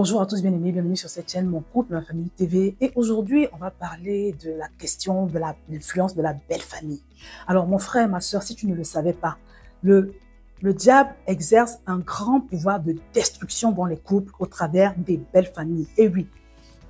Bonjour à tous bien-aimés, bienvenue sur cette chaîne Mon Couple, Ma Famille TV. Et aujourd'hui, on va parler de la question de l'influence de la belle famille. Alors mon frère, ma soeur, si tu ne le savais pas, le diable exerce un grand pouvoir de destruction dans les couples au travers des belles familles. Et oui,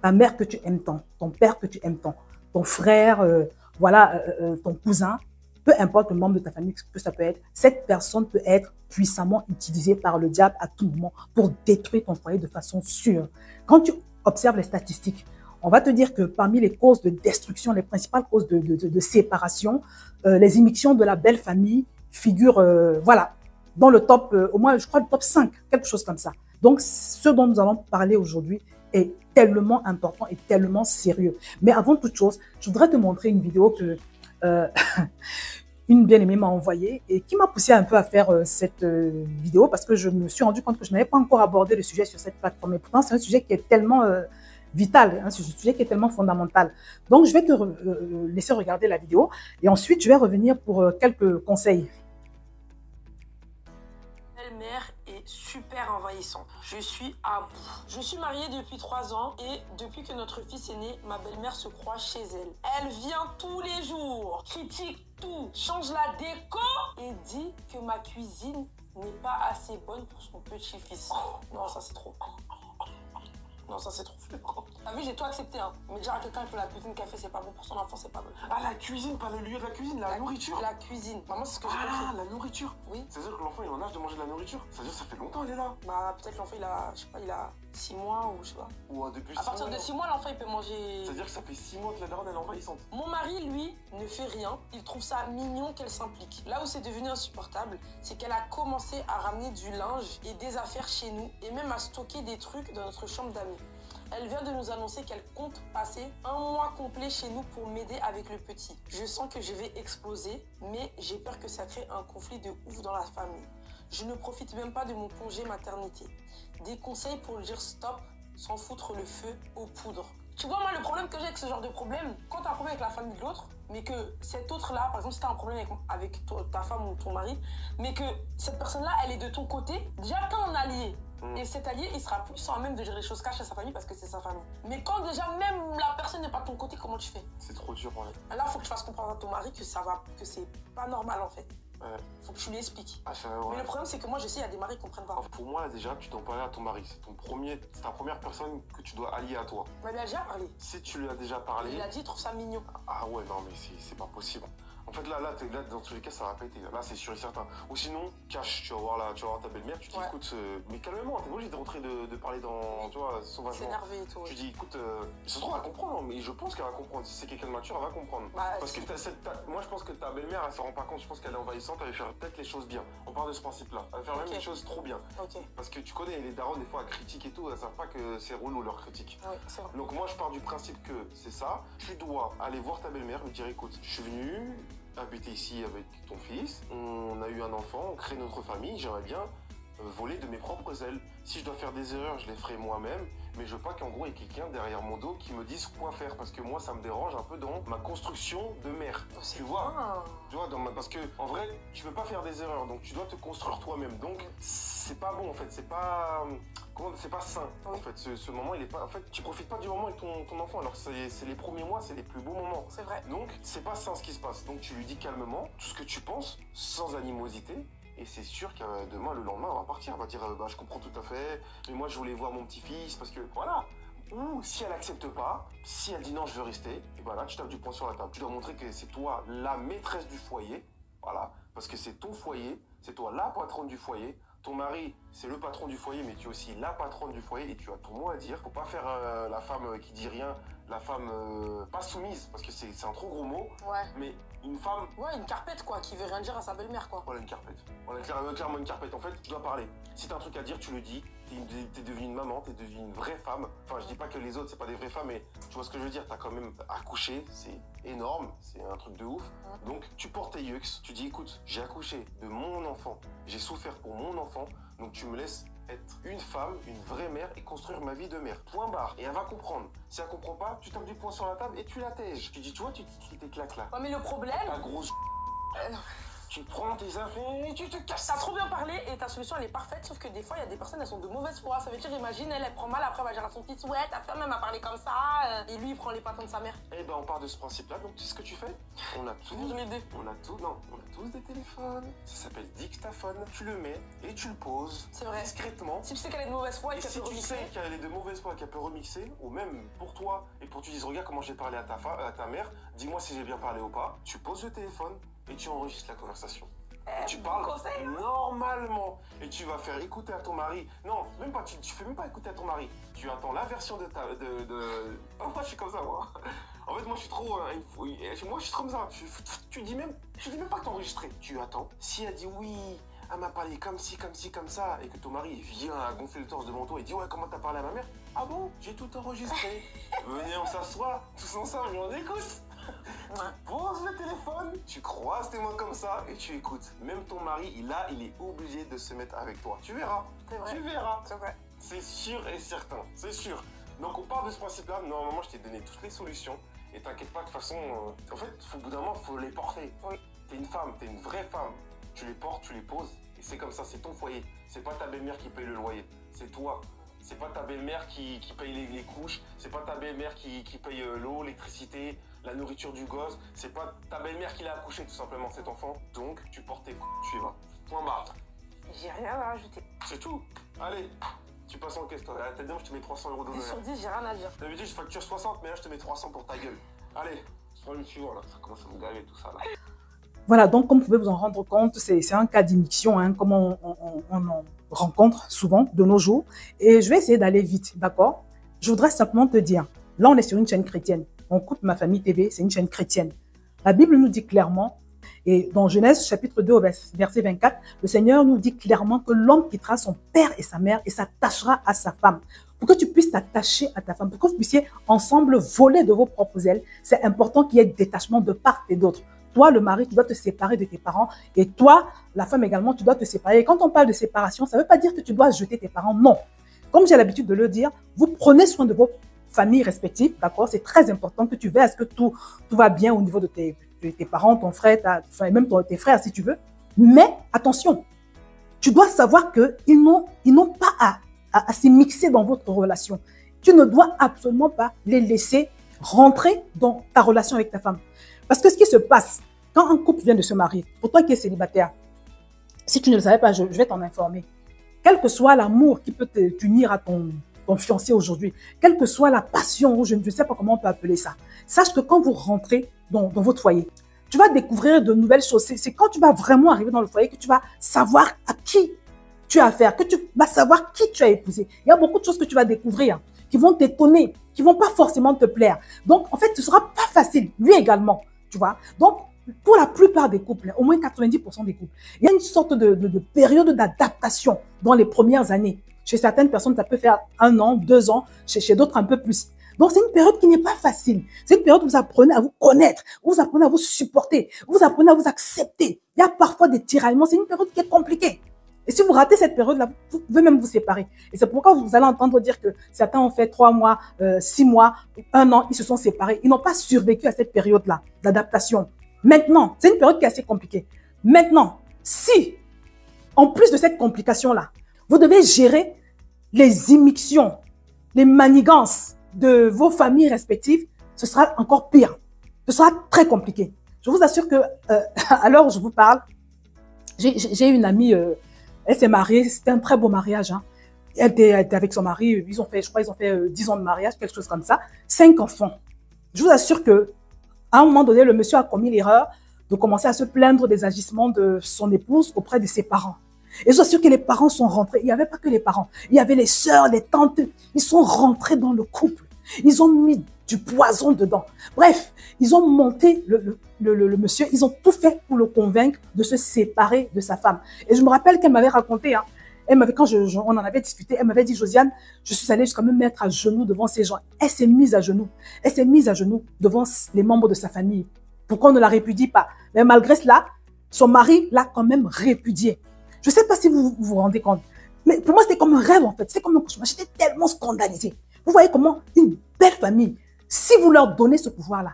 ta mère que tu aimes tant, ton père que tu aimes tant, ton frère, ton cousin, peu importe le membre de ta famille que ça peut être, cette personne peut être puissamment utilisée par le diable à tout moment pour détruire ton foyer de façon sûre. Quand tu observes les statistiques, on va te dire que parmi les causes de destruction, les principales causes de séparation, les immixtions de la belle famille figurent, dans le top, au moins, je crois, le top 5, quelque chose comme ça. Donc, ce dont nous allons parler aujourd'hui est tellement important et tellement sérieux. Mais avant toute chose, je voudrais te montrer une vidéo que une bien-aimée m'a envoyée et qui m'a poussé un peu à faire cette vidéo parce que je me suis rendu compte que je n'avais pas encore abordé le sujet sur cette plateforme. Et pourtant, c'est un sujet qui est tellement vital, hein, c'est un sujet qui est tellement fondamental. Donc, je vais te laisser regarder la vidéo et ensuite, je vais revenir pour quelques conseils. Belle-mère est super envahissante. Je suis à bout. Je suis mariée depuis 3 ans et depuis que notre fils est né, ma belle-mère se croit chez elle. Elle vient tous les jours, critique tout, change la déco et dit que ma cuisine n'est pas assez bonne pour son petit-fils. Non, ça c'est trop. Non, ça c'est trop flippant. T'as vu, j'ai tout accepté, hein. Mais dire à quelqu'un que la cuisine qu'elle fait, c'est pas bon pour son enfant, c'est pas bon. Ah, la cuisine, pas le lieu de la cuisine, la nourriture. La cuisine. Maman, c'est ce que j'ai compris. Ah, la nourriture. Oui. C'est-à-dire que l'enfant, il est en âge de manger de la nourriture. C'est-à-dire que ça fait longtemps, il est là. Bah, peut-être l'enfant, il a, je sais pas, il a 6 mois ou je sais pas. Ou depuis 6 À mois. partir de 6 mois, l'enfant, il peut manger. C'est-à-dire que ça fait 6 mois que la daronne, elle est envahissante. Mon mari, lui, ne fait rien. Il trouve ça mignon qu'elle s'implique. Là où c'est devenu insupportable, c'est qu'elle a commencé à ramener du linge et des affaires chez nous et même à stocker des trucs dans notre chambre d'amis. Elle vient de nous annoncer qu'elle compte passer 1 mois complet chez nous pour m'aider avec le petit. Je sens que je vais exploser, mais j'ai peur que ça crée un conflit de ouf dans la famille. Je ne profite même pas de mon congé maternité. Des conseils pour dire stop sans foutre le feu aux poudres. Tu vois, moi, le problème que j'ai avec ce genre de problème, quand tu as un problème avec la famille de l'autre, mais que cet autre-là, par exemple, si tu as un problème avec ta femme ou ton mari, mais que cette personne-là, elle est de ton côté, déjà quand on est allié, et cet allié, il sera plus sans même de dire les choses cachées à sa famille parce que c'est sa famille. Mais quand déjà même la personne n'est pas de ton côté, comment tu fais? C'est trop dur, ouais. Là, il faut que tu fasses comprendre à ton mari que ça va, que c'est pas normal en fait. Ouais. Faut que tu lui expliques. Ah, ouais. Mais le problème, c'est que moi, je sais, il y a des maris qui comprennent pas. Alors, pour moi, là, déjà, tu dois parler à ton mari. C'est ta première personne que tu dois allier à toi. Mais il a déjà parlé. Si tu lui as déjà parlé. Il a dit, il trouve ça mignon. Ah ouais, non, mais c'est pas possible. En fait, là, dans tous les cas, ça va pas été. Là, c'est sûr et certain. Ou sinon, cache, tu vas voir ta belle-mère, tu dis, Ouais. Écoute, mais calmement, t'es pas obligé de rentrer de parler dans, tu vois, sauvagement. S'énerver et tout. Tu dis, écoute, ça se trouve, elle va comprendre, hein, mais je pense qu'elle va comprendre. Si c'est quelqu'un de mature, elle va comprendre. Bah, Parce que moi, je pense que ta belle-mère, elle se rend pas compte. Je pense qu'elle est envahissante, elle va faire peut-être les choses bien. On part de ce principe-là. Elle va faire même les choses trop bien. Ok. Parce que tu connais, les darons, des fois, elles critiquent et tout, elles savent pas que c'est relou leur critique. Oui, c'est vrai. Donc, moi, je pars du principe que c'est ça. Tu dois aller voir ta belle-mère, lui dire, écoute, je suis venu habiter ici avec ton fils, on a eu un enfant, on crée notre famille, j'aimerais bien voler de mes propres ailes. Si je dois faire des erreurs, je les ferai moi-même, mais je veux pas qu'en gros il y ait quelqu'un derrière mon dos qui me dise quoi faire, parce que moi ça me dérange un peu dans ma construction de mère. Tu vois, parce que en vrai, tu veux pas faire des erreurs, donc tu dois te construire toi-même. Donc c'est pas bon en fait, c'est pas sain. En fait, ce moment il est pas. En fait, tu profites pas du moment avec ton enfant. Alors c'est les premiers mois, c'est les plus beaux moments. C'est vrai. Donc c'est pas sain ce qui se passe. Donc tu lui dis calmement tout ce que tu penses, sans animosité. Et c'est sûr que demain, le lendemain, on va partir. On va dire, je comprends tout à fait, mais moi, je voulais voir mon petit-fils, parce que, voilà. Ou si elle accepte pas, si elle dit non, je veux rester, et ben là, tu tapes du poing sur la table. Tu dois montrer que c'est toi la maîtresse du foyer, voilà, parce que c'est ton foyer, c'est toi la patronne du foyer. Ton mari, c'est le patron du foyer, mais tu es aussi la patronne du foyer et tu as ton mot à dire. Faut pas faire la femme qui dit rien, la femme pas soumise, parce que c'est un trop gros mot. Ouais. Mais une femme. Ouais, une carpette quoi, qui veut rien dire à sa belle-mère quoi. Voilà une carpette. Voilà clairement une carpette. En fait, tu dois parler. Si t'as un truc à dire, tu le dis. T'es devenue une maman, t'es devenue une vraie femme. Enfin, je dis pas que les autres, c'est pas des vraies femmes, mais tu vois ce que je veux dire. T'as quand même accouché, c'est énorme, c'est un truc de ouf. Donc, tu portes tes yeux, tu dis, écoute, j'ai accouché de mon enfant, j'ai souffert pour mon enfant, donc tu me laisses être une femme, une vraie mère et construire ma vie de mère. Point barre. Et elle va comprendre. Si elle comprend pas, tu tapes du poing sur la table et tu la tèges. Tu dis, tu vois, tu tes claques là. Ouais, mais le problème. Ta grosse. tu prends tes affaires et tu te casses. T'as trop bien parlé et ta solution elle est parfaite, sauf que des fois il y a des personnes elles sont de mauvaise foi. Ça veut dire, imagine, elle prend mal, après elle va dire à son fils, ouais, ta femme elle m'a parlé comme ça, et lui il prend les patins de sa mère. Eh ben on part de ce principe-là, donc tu sais ce que tu fais? On a tous des téléphones. Ça s'appelle dictaphone. Tu le mets et tu le poses. C'est vrai. Discrètement. Si tu sais qu'elle est de mauvaise foi et Et qu'elle si peut tu remixer. sais qu'elle est de mauvaise foi et qu'elle peut remixer, ou même pour toi, et pour que tu dises, regarde comment j'ai parlé à ta mère, dis-moi si j'ai bien parlé ou pas, tu poses le téléphone et tu enregistres la conversation. Tu parles conseil, hein. normalement et tu vas faire écouter à ton mari. Non, même pas, tu fais même pas écouter à ton mari. Tu attends la version de ta... Oh, moi, je suis comme ça, moi. En fait, moi, je suis trop... moi, je suis trop comme ça. Tu dis même pas que t'es enregistré. Tu attends. Si elle dit oui, elle m'a parlé comme ci, comme ça, et que ton mari vient à gonfler le torse devant toi et dit ouais, comment t'as parlé à ma mère? Ah bon? J'ai tout enregistré. Venez, on s'assoit, tous ensemble et on écoute. Pose le téléphone, tu croises tes mains comme ça et tu écoutes. Même ton mari, il est obligé de se mettre avec toi. Tu verras. C'est vrai. Tu verras. C'est vrai. C'est sûr et certain. C'est sûr. Donc on part de ce principe-là. Normalement, je t'ai donné toutes les solutions. Et t'inquiète pas, de toute façon, en fait, au bout d'un moment, il faut les porter. Oui. T'es une femme, t'es une vraie femme. Tu les portes, tu les poses. Et c'est comme ça, c'est ton foyer. C'est pas ta belle-mère qui paye le loyer. C'est toi. C'est pas ta belle-mère qui paye les couches. C'est pas ta belle-mère qui paye l'eau, l'électricité, la nourriture du gosse. C'est pas ta belle-mère qui l'a accouché, tout simplement, cet enfant. Donc, tu portes tes coups, tu y vas. Point barre. J'ai rien à rajouter. C'est tout. Allez, tu passes en caisse, toi. T'as dit, je te mets 300 € 10 d'honneur. sur 10, j'ai rien à dire. D'habitude, je facture 60, mais là, je te mets 300 pour ta gueule. Allez, sois le suivant, là. Ça commence à me gaver, tout ça, là. Voilà, donc comme vous pouvez vous en rendre compte, c'est un cas d'immixion, hein, comme on en rencontre souvent de nos jours. Et je vais essayer d'aller vite, d'accord? Je voudrais simplement te dire, là on est sur une chaîne chrétienne. On coupe Ma Famille TV, c'est une chaîne chrétienne. La Bible nous dit clairement, et dans Genèse chapitre 2 au verset 24, le Seigneur nous dit clairement que l'homme quittera son père et sa mère et s'attachera à sa femme. Pour que tu puisses t'attacher à ta femme, pour que vous puissiez ensemble voler de vos propres ailes, c'est important qu'il y ait détachement de part et d'autre. Toi, le mari, tu dois te séparer de tes parents. Et toi, la femme également, tu dois te séparer. Et quand on parle de séparation, ça ne veut pas dire que tu dois jeter tes parents. Non. Comme j'ai l'habitude de le dire, vous prenez soin de vos familles respectives. D'accord? C'est très important que tu veilles à ce que tout va bien au niveau de tes parents, ton frère, même tes frères si tu veux. Mais attention, tu dois savoir qu'ils n'ont pas à s'immiscer dans votre relation. Tu ne dois absolument pas les laisser rentrer dans ta relation avec ta femme. Parce que ce qui se passe, quand un couple vient de se marier, pour toi qui es célibataire, si tu ne le savais pas, je vais t'en informer. Quel que soit l'amour qui peut t'unir à ton fiancé aujourd'hui, quelle que soit la passion, ou je ne sais pas comment on peut appeler ça, sache que quand vous rentrez dans votre foyer, tu vas découvrir de nouvelles choses. C'est quand tu vas vraiment arriver dans le foyer que tu vas savoir à qui tu as affaire, que tu vas savoir qui tu as épousé. Il y a beaucoup de choses que tu vas découvrir qui vont t'étonner, qui vont pas forcément te plaire. Donc, en fait, ce sera pas facile. Lui également. Tu vois? Donc, pour la plupart des couples, au moins 90% des couples, il y a une sorte de période d'adaptation dans les premières années. Chez certaines personnes, ça peut faire 1 an, 2 ans, chez d'autres un peu plus. Donc, c'est une période qui n'est pas facile. C'est une période où vous apprenez à vous connaître, où vous apprenez à vous supporter, où vous apprenez à vous accepter. Il y a parfois des tiraillements. C'est une période qui est compliquée. Et si vous ratez cette période-là, vous pouvez même vous séparer. Et c'est pourquoi vous allez entendre dire que certains ont fait 3 mois, 6 mois, 1 an, ils se sont séparés. Ils n'ont pas survécu à cette période-là d'adaptation. Maintenant, c'est une période qui est assez compliquée. Maintenant, si, en plus de cette complication-là, vous devez gérer les immixtions, les manigances de vos familles respectives, ce sera encore pire. Ce sera très compliqué. Je vous assure que, à l'heure où je vous parle, j'ai une amie, elle s'est mariée, c'était un très beau mariage. Hein. Elle était avec son mari, je crois qu'ils ont fait 10 ans de mariage, quelque chose comme ça, 5 enfants. Je vous assure que à un moment donné, le monsieur a commis l'erreur de commencer à se plaindre des agissements de son épouse auprès de ses parents. Et je vous assure que les parents sont rentrés. Il n'y avait pas que les parents. Il y avait les sœurs, les tantes. Ils sont rentrés dans le couple. Ils ont mis du poison dedans. Bref, ils ont monté le monsieur. Ils ont tout fait pour le convaincre de se séparer de sa femme. Et je me rappelle qu'elle m'avait raconté, hein, quand on en avait discuté, elle m'avait dit, Josiane, je suis allée jusqu'à me mettre à genoux devant ces gens. Elle s'est mise à genoux. Elle s'est mise à genoux devant les membres de sa famille. Pourquoi on ne la répudie pas? Mais malgré cela, son mari l'a quand même répudiée. Je ne sais pas si vous vous rendez compte. Mais pour moi, c'était comme un rêve en fait. C'est comme un cauchemar. J'étais tellement scandalisée. Vous voyez comment une belle famille, si vous leur donnez ce pouvoir-là,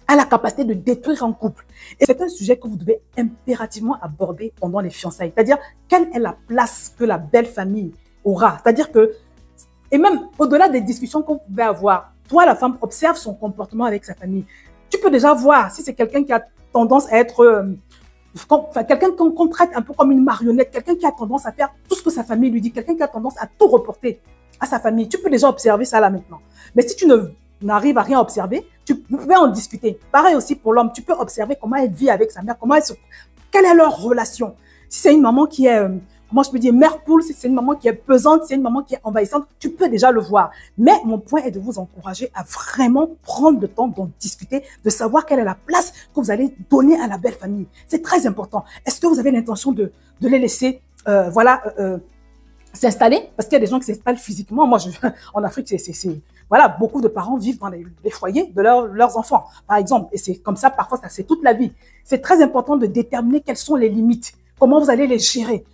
a la capacité de détruire un couple. Et c'est un sujet que vous devez impérativement aborder pendant les fiançailles. C'est-à-dire, quelle est la place que la belle famille aura? C'est-à-dire que, et même au-delà des discussions qu'on pouvait avoir, toi, la femme, observe son comportement avec sa famille. Tu peux déjà voir si c'est quelqu'un qui a tendance à être, quelqu'un qu'on traite un peu comme une marionnette, quelqu'un qui a tendance à faire tout ce que sa famille lui dit, quelqu'un qui a tendance à tout reporter à sa famille. Tu peux déjà observer ça là maintenant. Mais si tu n'arrives à rien observer, tu peux en discuter. Pareil aussi pour l'homme, tu peux observer comment elle vit avec sa mère, quelle est leur relation. Si c'est une maman qui est, comment je peux dire, mère poule, si c'est une maman qui est pesante, si c'est une maman qui est envahissante, tu peux déjà le voir. Mais mon point est de vous encourager à vraiment prendre le temps d'en discuter, de savoir quelle est la place que vous allez donner à la belle famille. C'est très important. Est-ce que vous avez l'intention de les laisser, s'installer? Parce qu'il y a des gens qui s'installent physiquement. Moi, en Afrique, voilà, beaucoup de parents vivent dans les foyers de leurs enfants, par exemple. Et c'est comme ça, parfois, c'est toute la vie. C'est très important de déterminer quelles sont les limites, comment vous allez les gérer,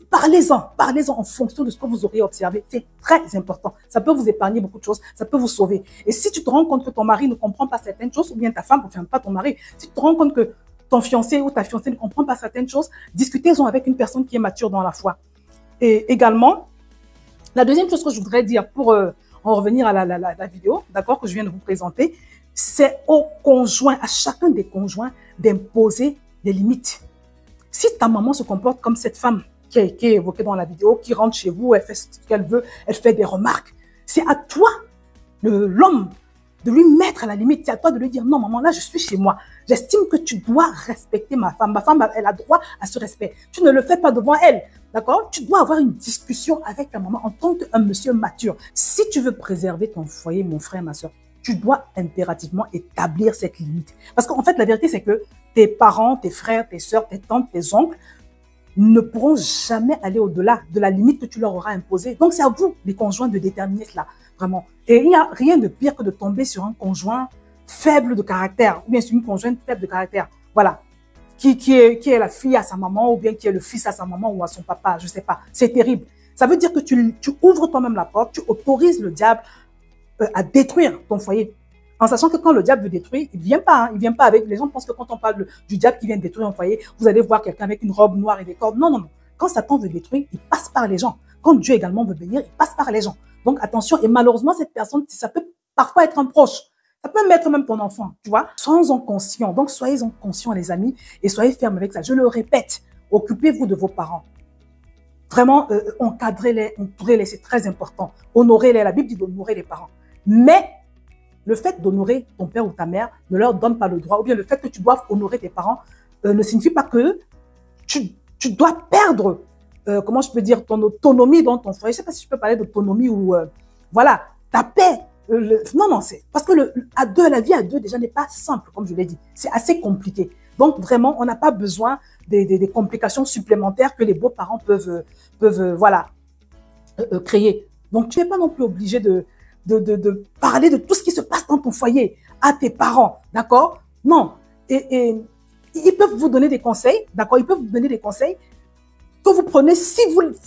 parlez-en en fonction de ce que vous aurez observé. C'est très important. Ça peut vous épargner beaucoup de choses, ça peut vous sauver. Et si tu te rends compte que ton mari ne comprend pas certaines choses, ou bien ta femme, enfin pas ton mari, si tu te rends compte que ton fiancé ou ta fiancée ne comprend pas certaines choses, discutez-en avec une personne qui est mature dans la foi. Et également, la deuxième chose que je voudrais dire pour en revenir à la vidéo, d'accord, que je viens de vous présenter, c'est au conjoint, à chacun des conjoints, d'imposer des limites. Si ta maman se comporte comme cette femme qui est évoquée dans la vidéo, qui rentre chez vous, elle fait ce qu'elle veut, elle fait des remarques, c'est à toi, l'homme, de lui mettre à la limite. C'est à toi de lui dire, non maman, là je suis chez moi. J'estime que tu dois respecter ma femme. Ma femme, elle a droit à ce respect. Tu ne le fais pas devant elle. D'accord? Tu dois avoir une discussion avec ta maman en tant qu'un monsieur mature. Si tu veux préserver ton foyer, mon frère, ma soeur, tu dois impérativement établir cette limite. Parce qu'en fait, la vérité, c'est que tes parents, tes frères, tes soeurs, tes tantes, tes oncles ne pourront jamais aller au-delà de la limite que tu leur auras imposée. Donc, c'est à vous, les conjoints, de déterminer cela, vraiment. Et il n'y a rien de pire que de tomber sur un conjoint faible de caractère, ou bien sur une conjointe faible de caractère. Voilà. Qui est la fille à sa maman, ou bien qui est le fils à sa maman ou à son papa, je sais pas. C'est terrible. Ça veut dire que tu ouvres toi-même la porte, tu autorises le diable à détruire ton foyer. En sachant que quand le diable veut détruire, il vient pas. Hein, il vient pas avec. Les gens pensent que quand on parle du diable qui vient détruire un foyer, vous allez voir quelqu'un avec une robe noire et des cordes. Non, non, non. Quand Satan veut détruire, il passe par les gens. Quand Dieu également veut bénir, il passe par les gens. Donc attention. Et malheureusement, cette personne, ça peut parfois être un proche. Ça peut être même ton enfant, tu vois. Soyez-en conscients. Donc soyez-en conscients, les amis, et soyez fermes avec ça. Je le répète, occupez-vous de vos parents. Vraiment, encadrez-les, entourez-les, c'est très important. Honorez-les. La Bible dit d'honorer les parents. Mais le fait d'honorer ton père ou ta mère ne leur donne pas le droit, ou bien le fait que tu doives honorer tes parents ne signifie pas que tu dois perdre, comment je peux dire, ton autonomie dans ton foyer. Je ne sais pas si je peux parler d'autonomie ou, voilà, ta paix. Non, c'est parce que la vie à deux déjà n'est pas simple, comme je l'ai dit. C'est assez compliqué. Donc vraiment, on n'a pas besoin des complications supplémentaires que les beaux-parents peuvent voilà, créer. Donc tu n'es pas non plus obligé de parler de tout ce qui se passe dans ton foyer à tes parents, d'accord? Non. Et ils peuvent vous donner des conseils, d'accord? Ils peuvent vous donner des conseils que vous prenez si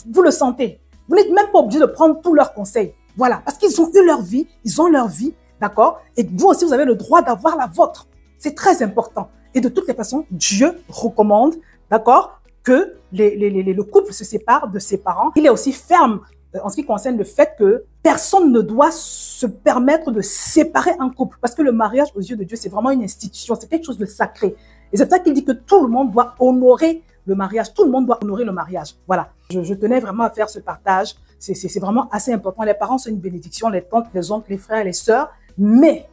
vous le sentez. Vous n'êtes même pas obligé de prendre tous leurs conseils. Voilà, parce qu'ils ont eu leur vie, ils ont leur vie, d'accord? Et vous aussi, vous avez le droit d'avoir la vôtre. C'est très important. Et de toutes les façons, Dieu recommande, d'accord, que le couple se sépare de ses parents. Il est aussi ferme en ce qui concerne le fait que personne ne doit se permettre de séparer un couple. Parce que le mariage, aux yeux de Dieu, c'est vraiment une institution, c'est quelque chose de sacré. Et c'est ça qu'il dit que tout le monde doit honorer le mariage. Tout le monde doit honorer le mariage. Voilà. Je tenais vraiment à faire ce partage. C'est vraiment assez important. Les parents sont une bénédiction, les tantes, les oncles, les frères, les sœurs. Mais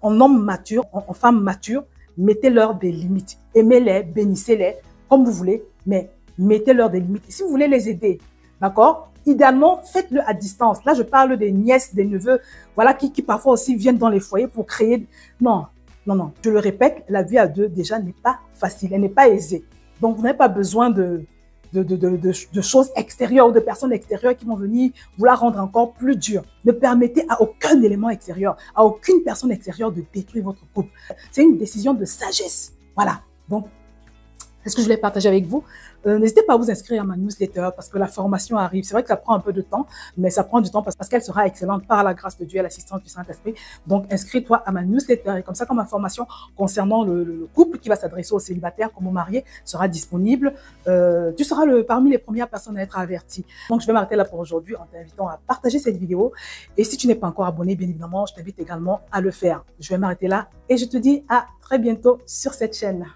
en homme mature, en femme mature, mettez-leur des limites. Aimez-les, bénissez-les, comme vous voulez, mais mettez-leur des limites. Et si vous voulez les aider, d'accord, idéalement, faites-le à distance. Là, je parle des nièces, des neveux, voilà, qui parfois aussi viennent dans les foyers pour créer... Non, non, non. Je le répète, la vie à deux, déjà, n'est pas facile, elle n'est pas aisée. Donc, vous n'avez pas besoin de choses extérieures ou de personnes extérieures qui vont venir vous la rendre encore plus dure. Ne permettez à aucun élément extérieur, à aucune personne extérieure de détruire votre couple. C'est une décision de sagesse. Voilà. Donc, C'est ce que je voulais partager avec vous. N'hésitez pas à vous inscrire à ma newsletter parce que la formation arrive. C'est vrai que ça prend un peu de temps, mais ça prend du temps parce qu'elle sera excellente par la grâce de Dieu et l'assistance du Saint-Esprit. Donc, inscris-toi à ma newsletter et comme ça, quand ma formation concernant le couple qui va s'adresser aux célibataires comme aux mariés sera disponible, tu seras parmi les premières personnes à être averties. Donc, je vais m'arrêter là pour aujourd'hui en t'invitant à partager cette vidéo. Et si tu n'es pas encore abonné, bien évidemment, je t'invite également à le faire. Je vais m'arrêter là et je te dis à très bientôt sur cette chaîne.